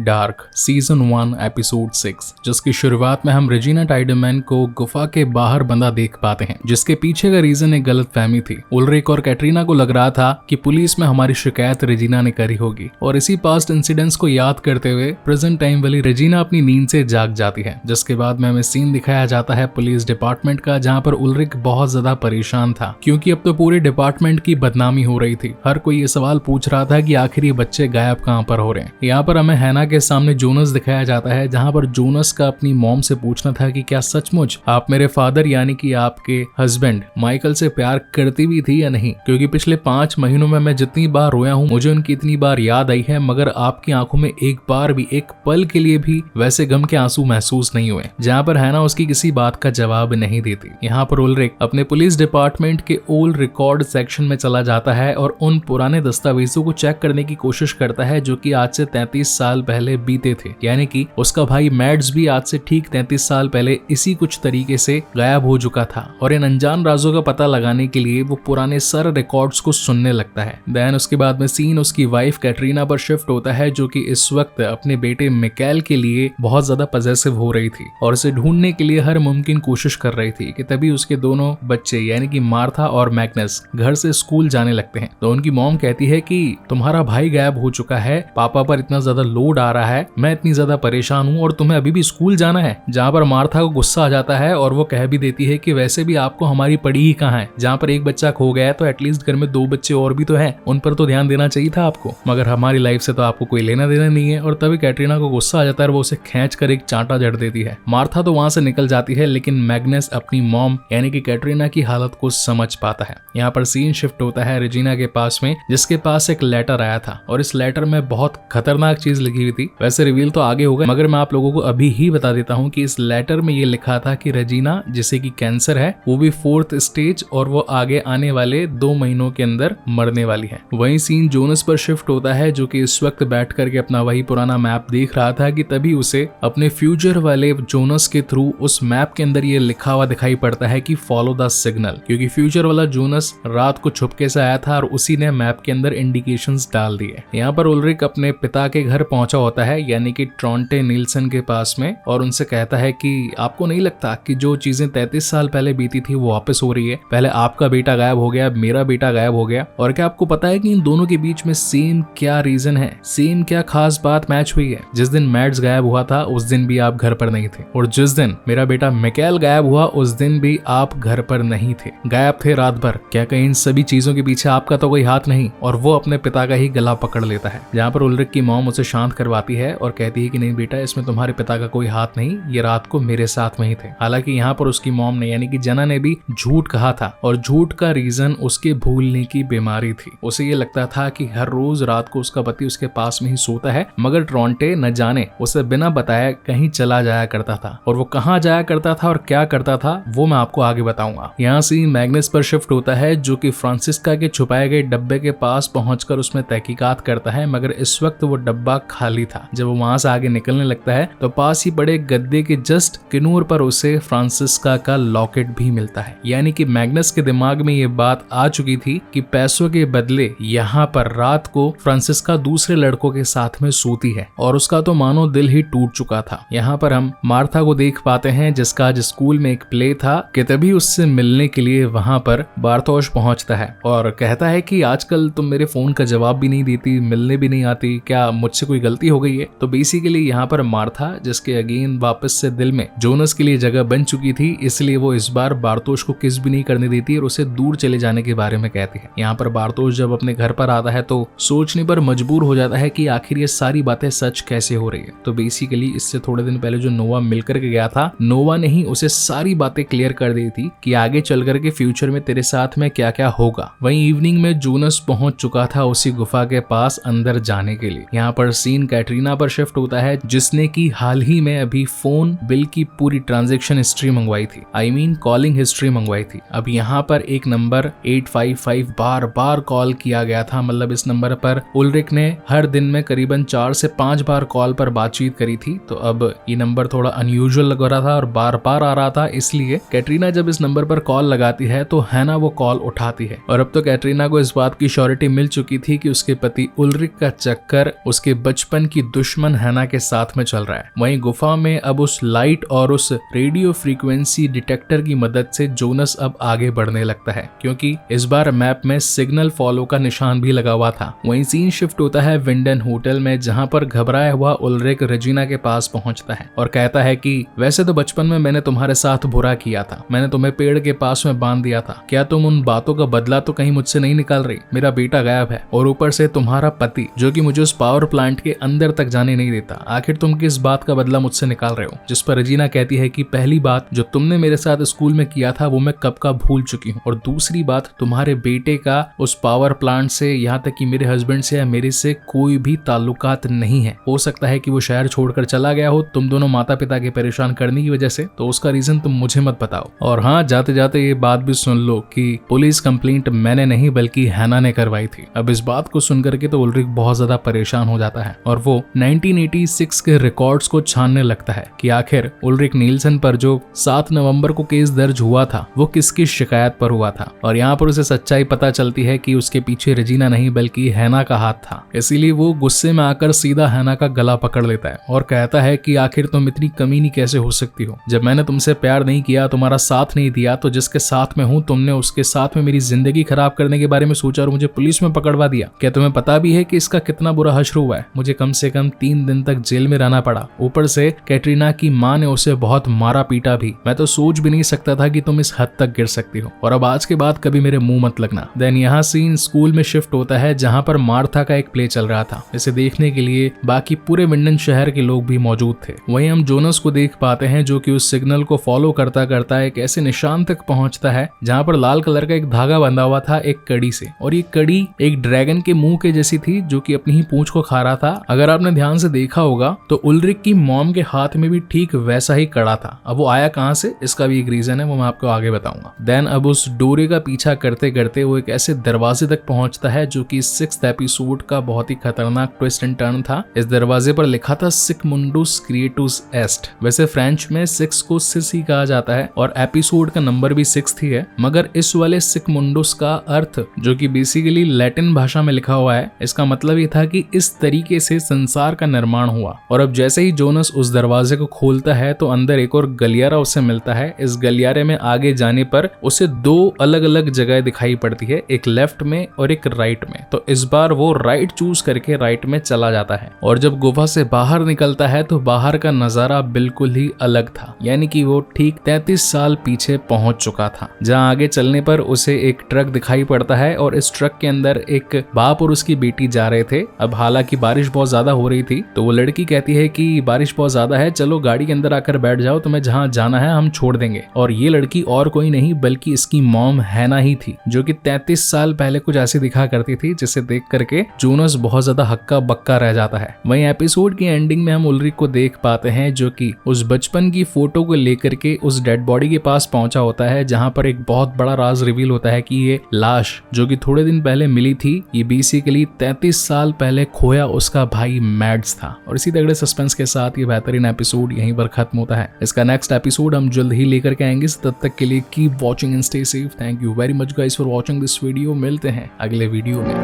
Dark season 1 episode 6, जिसकी शुरुआत में हम रेजिना टाइडमैन को गुफा के बाहर बंधा देख पाते हैं, जिसके पीछे का रीजन एक गलतफहमी थी। उल्रिक और कैटरीना को लग रहा था कि पुलिस में हमारी शिकायत रेजिना ने करी होगी, और इसी पास्ट इंसिडेंट्स को याद करते हुए प्रेजेंट टाइम वाली रेजिना अपनी नींद से जाग जाती है। जिसके बाद में हमें सीन दिखाया जाता है पुलिस डिपार्टमेंट का, जहाँ पर उल्रिक बहुत ज्यादा परेशान था, क्योंकि अब तो पूरे डिपार्टमेंट की बदनामी हो रही थी। हर कोई ये सवाल पूछ रहा था कि आखिर ये बच्चे गायब कहाँ पर हो रहे हैं। यहाँ पर हमें हैना के सामने जोनस दिखाया जाता है, जहाँ पर जोनस का अपनी मॉम से पूछना था कि क्या सचमुच आप मेरे फादर यानी कि आपके हस्बैंड माइकल से प्यार करती भी थी या नहीं, क्योंकि पिछले 5 महीनों में मैं जितनी बार रोया हूँ मुझे उनकी इतनी बार याद आई है, मगर आपकी आंखों में एक बार भी, एक पल के लिए भी वैसे गम के आंसू महसूस नहीं हुए। जहाँ पर हैना उसकी किसी बात का जवाब नहीं देती। यहाँ पर उल्रिक अपने पुलिस डिपार्टमेंट के ओल्ड रिकॉर्ड सेक्शन में चला जाता है और उन पुराने दस्तावेजों को चेक करने की कोशिश करता है जो कि आज से 33 साल पहले बीते थे, यानी कि उसका भाई मैड्स भी आज से ठीक 33 साल पहले इसी कुछ तरीके से गायब हो चुका था। और इन अनजान राजों का पता लगाने के लिए वो पुराने सारे रिकॉर्ड्स को सुनने लगता है। देन उसके बाद में सीन उसकी वाइफ कैटरीना पर शिफ्ट होता है, जो कि इस वक्त अपने बेटे मिकाएल के लिए बहुत ज्यादा पजेसिव हो रही थी और उसे ढूंढने के लिए हर मुमकिन कोशिश कर रही थी। कि तभी उसके दोनों बच्चे यानी कि मार्था और मैग्नस घर से स्कूल जाने लगते हैं। तो उनकी मॉम कहती है कि तुम्हारा भाई गायब हो चुका है, पापा पर इतना ज्यादा लोड आ रहा है, मैं इतनी ज्यादा परेशान हूँ और तुम्हें अभी भी स्कूल जाना है। जहाँ पर मार्था को गुस्सा आ जाता है और वो कह भी देती है कि वैसे भी आपको हमारी पड़ी ही कहाँ है, जहाँ पर एक बच्चा खो गया है तो एटलीस्ट घर में 2 बच्चे और भी तो हैं, उन पर तो ध्यान देना चाहिए था आपको, मगर हमारी लाइफ से तो आपको कोई लेना देना नहीं है। और तभी कैटरीना को गुस्सा आ जाता है और वो उसे खींच कर एक चांटा जड़ देती है। मार्था तो वहां से निकल जाती है, लेकिन मैग्नस अपनी मॉम यानी कि कैटरीना की हालत को समझ पाता है। यहाँ पर सीन शिफ्ट होता है रेजिना के पास में, जिसके पास एक लेटर आया था और इस लेटर में बहुत खतरनाक चीज लिखी हुई थी। वैसे रिवील तो आगे होगा, मगर मैं आप लोगों को अभी ही बता देता हूँ कि इस लेटर में ये लिखा था कि रेजिना जिसे कि कैंसर है, वो भी 4th स्टेज, और वो आगे आने वाले 2 महीनों के अंदर मरने वाली है। वही सीन जोनस पर शिफ्ट होता है, जो कि इस वक्त बैठ करके अपना वही पुराना मैप देख रहा था कि तभी उसे अपने फ्यूचर वाले जोनस के थ्रू उस मैप के अंदर ये लिखा हुआ दिखाई पड़ता है कि फॉलो द सिग्नल, क्योंकि फ्यूचर वाला जोनस रात को छुपके से आया था और उसी ने मैप के अंदर इंडिकेशंस डाल दिए। यहाँ पर उल्रिक अपने पिता के घर पहुंचा होता है, यानी कि ट्रॉन्टे नील्सन के पास में, और उनसे कहता है कि आपको नहीं लगता कि जो चीजें 33 साल पहले बीती थी वो वापस हो रही है। पहले आपका बेटा गायब हो गया, मेरा बेटा गायब हो गया, और क्या आपको पता है कि इन दोनों के बीच में सेम क्या रीजन है, सेम क्या खास बात मैच हुई है। जिस दिन मैड्स गायब हुआ था उस दिन भी आप घर पर नहीं थे, और जिस दिन मेरा बेटा मिकाएल गायब हुआ उस दिन भी आप घर पर नहीं थे, गायब थे रात भर। क्या कहीं इन सभी चीजों के पीछे आपका तो कोई हाथ नहीं? और वो अपने पिता का ही गला पकड़ लेता है। जहाँ पर उल्रिक की मॉम उसे शांत करवाती है और कहती है कि नहीं बेटा, इसमें तुम्हारे पिता का कोई हाथ नहीं, ये रात को मेरे साथ में ही थे। हालांकि यहाँ पर उसकी मॉम ने यानी कि जना ने भी झूठ कहा था, और झूठ का रीजन उसके भूलने की बीमारी थी। उसे ये लगता था कि हर रोज रात को उसका पति उसके पास में ही सोता है, मगर ट्रॉन्टे न जाने उसे बिना बताए कहीं चला जाया करता था, और वो कहाँ जाया करता था और क्या करता था वो मैं आपको आगे बताऊंगा। यहाँ से मैग्नस पर शिफ्ट होता है, जो कि फ्रांसिस्का के छुपाए गए डब्बे के पास पहुंचकर उसमें तहकीकात करता है, मगर इस वक्त वो डब्बा खाली था। जब वो वहां से आगे निकलने लगता है तो पास ही पड़े गद्दे के जस्ट किनूर पर उसे फ्रांसिस्का का लॉकेट भी मिलता है। यानी कि मैग्नस के दिमाग में ये बात आ चुकी थी कि पैसों के बदले यहाँ पर रात को फ्रांसिस्का दूसरे लड़कों के साथ में सोती है, और उसका तो मानो दिल ही टूट चुका था। यहाँ पर हम मार्था को देख पाते हैं, जिसका आज स्कूल में एक प्ले था, कि तभी उससे मिलने के लिए वहां पर बार्थोश पहुंचता है और कहता है कि आजकल तुम मेरे फोन का जवाब भी नहीं देती, मिलने भी नहीं आती, क्या मुझसे कोई गलती हो गई है? तो बेसिकली यहाँ पर मार्था, जिसके अगेन वापस से दिल में जोनस के लिए जगह बन चुकी थी, इसलिए वो इस बार बार्थोश को किस भी नहीं करने देती और उसे दूर चले जाने के बारे में कहती है। यहाँ पर बार्थोश जब अपने घर पर आता है तो सोचने पर मजबूर हो जाता है कि आखिर ये सारी बातें सच कैसे हो रही है। तो बेसिकली इससे थोड़े दिन पहले जो नोवा मिलकर के गया था, नोवा ने ही उसे सारी बातें क्लियर कर दी थी कि आगे चल करके फ्यूचर में तेरे साथ में क्या क्या होगा। वहीं इवनिंग में जोनस पहुंच चुका था उसी गुफा के पास अंदर जाने के लिए। यहाँ पर सीन कैटरीना पर शिफ्ट होता है, जिसने की हाल ही में अभी फोन बिल की पूरी ट्रांजैक्शन हिस्ट्री मंगवाई थी, आई मीन कॉलिंग हिस्ट्री मंगवाई थी। अब यहाँ पर एक नंबर 855 बार बार कॉल किया गया था, मतलब इस नंबर पर उल्रिक ने हर दिन में करीबन 4 से 5 बार कॉल पर बातचीत करी थी। तो अब ये नंबर थोड़ा अनयूजुअल लग रहा था और बार बार आ रहा था, इसलिए कैटरीना जब इस नंबर पर कॉल लगाती है तो हैना वो कॉल उठाती है। और अब तो कैटरीना को इस बात की श्योरिटी मिल चुकी थी कि उसके पति उल्रिक का चक्कर उसके बचपन की दुश्मन हैना के साथ में चल रहा है। वहीं गुफा में अब उस लाइट और उस रेडियो फ्रीक्वेंसी डिटेक्टर की मदद से जोनस अब आगे बढ़ने लगता है, क्योंकि इस बार मैप में सिग्नल फॉलो का निशान भी लगा हुआ था। वहीं सीन शिफ्ट होता है विंडन होटल में, जहां पर घबराया हुआ उल्रिक रेजिना के पास पहुंचता है और कहता है कि वैसे तो बचपन में मैंने तुम्हारे साथ बुरा किया था, मैंने तुम्हें पेड़ के पास में बांध दिया था, क्या तुम उन बातों का बदला तो कहीं मुझसे नहीं निकाल रही? मेरा बेटा गायब है और ऊपर से तुम्हारा पति जो कि मुझे उस पावर प्लांट के अंदर तक जाने नहीं देता, आखिर तुम किस बात का बदला मुझसे निकाल रहे हो? जिस पर रेजिना कहती है कि पहली बात जो तुमने मेरे साथ स्कूल में किया था वो मैं कब का भूल चुकी हूँ, और दूसरी बात तुम्हारे बेटे का उस पावर प्लांट से, यहाँ तक कि मेरे हस्बैंड से या मेरे से कोई भी ताल्लुकात नहीं है। हो सकता है कि वो शहर छोड़कर चला गया हो तुम दोनों माता पिता के परेशान करने की वजह से, तो उसका रीजन तुम मुझे मत बताओ। और हाँ, जाते जाते ये बात भी सुन लो कि पुलिस कंप्लेंट मैंने नहीं बल्कि हैना ने करवाई थी। अब इस बात को सुनकर के तो उल्रिक बहुत ज्यादा परेशान हो जाता है और वो 1986 के रिकॉर्ड्स को छानने लगता है कि आखिर उल्रिक नील्सन पर जो 7 नवंबर को केस दर्ज हुआ था वो किसकी शिकायत पर हुआ था। और यहाँ पर उसे सच्चाई पता चलती है कि उसके पीछे रेजिना नहीं बल्कि हैना का हाथ था। इसीलिए वो गुस्से में आकर सीधा हैना का गला पकड़ लेता है और कहता है कि आखिर तुम इतनी कमीनी कैसे हो सकती हो? जब मैंने तुमसे प्यार नहीं किया, तुम्हारा साथ नहीं दिया, तो जिसके साथ में हूँ तुमने उसके साथ में मेरी जिंदगी खराब करने के बारे में सोचा और मुझे पुलिस में पकड़वा दिया। क्या तुम्हें पता भी है कि इसका कितना बुरा हश्र हुआ है? मुझे कम से कम 3 दिन तक जेल में रहना पड़ा, ऊपर से कैटरीना की माँ ने उसे बहुत मारा पीटा भी। मैं तो सोच भी नहीं सकता था कि तुम इस हद तक गिर सकती हो, और अब आज के बाद कभी मेरे मुंह मत लगना। देन यहाँ सीन स्कूल में शिफ्ट होता है जहाँ पर मार्था का एक प्ले चल रहा था। इसे देखने के लिए बाकी पूरे विंडन शहर के लोग भी मौजूद थे। वहीं हम जोनस को देख पाते हैं जो कि उस सिग्नल को फॉलो करता करता एक ऐसे निशान तक पहुंचता है जहाँ पर लाल कलर का एक धागा बंधा हुआ था एक कड़ी से, और ये कड़ी एक ड्रैगन के मुंह के जैसी थी जो कि अपनी ही पूंछ को खा रहा था। अगर आपने ध्यान से देखा होगा तो उल्रिक की मॉम के हाथ में भी ठीक वैसा ही कड़ा था। अब वो आया कहां से, इसका भी एक रीजन है, वो मैं आपको आगे बताऊंगा। देन अब उस डोरे का पीछा करते करते वो एक ऐसे दरवाजे तक पहुंचता है जो कि 6th एपिसोड का बहुत ही खतरनाक ट्विस्ट एंड टर्न था। इस दरवाजे पर लिखा था सिगमुंडुस क्रिएटुस एस्ट। वैसे फ्रेंच में 6 को सिस ही कहा जाता है और एपिसोड का नंबर भी 6 ही है, मगर इस वाले सिगमुंडुस का अर्थ जो कि बेसिकली लैटिन भाषा में लिखा हुआ है, इसका मतलब ये था कि इस तरीके से संसार का निर्माण हुआ। और अब जैसे ही जोनस उस दरवाजे को खोलता है तो अंदर एक और गलियारा उसे मिलता है। इस गलियारे में आगे जाने पर उसे 2 अलग अलग जगह दिखाई पड़ती है, एक लेफ्ट में और एक राइट में। तो इस बार वो राइट चूज करके राइट में चला जाता है, और जब गुफा से बाहर निकलता है तो बाहर का नजारा बिल्कुल ही अलग था, यानी कि वो ठीक 33 साल पीछे पहुंच चुका था। जहां आगे चलने पर उसे एक ट्रक दिखाई पड़ता है और इस ट्रक के अंदर एक बाप और उसकी बेटी जा रहे थे। अब हालांकि बारिश बहुत ज्यादा हो रही थी, तो वो लड़की कहती है कि बारिश बहुत ज्यादा है, चलो गाड़ी के अंदर आकर बैठ जाओ, तुम्हें जहां जाना है हम छोड़ देंगे। और ये लड़की और कोई नहीं बल्कि इसकी मॉम हैना ही थी, जो कि 33 साल पहले कुछ ऐसी दिखा करती थी, जिसे देख करके जोनस बहुत ज्यादा हक्का बक्का रह जाता है। वहीं एपिसोड की एंडिंग में हम उल्रिक को देख पाते हैं जो कि उस बचपन की फोटो को लेकर के उस डेड बॉडी के पास पहुंचा होता है, जहां पर एक बहुत बड़ा राज रिवील होता है कि ये लाश जो कि थोड़े दिन पहले मिली थी, ये बेसिकली 33 साल पहले खोया उसका भाई मैड्स था। और इसी तगड़े सस्पेंस के साथ ये बेहतरीन एपिसोड यहीं पर खत्म होता है। इसका नेक्स्ट एपिसोड हम जल्द ही लेकर के आएंगे, तब तक के लिए keep watching and stay safe. Thank you very much guys for watching this video. मिलते हैं अगले वीडियो में।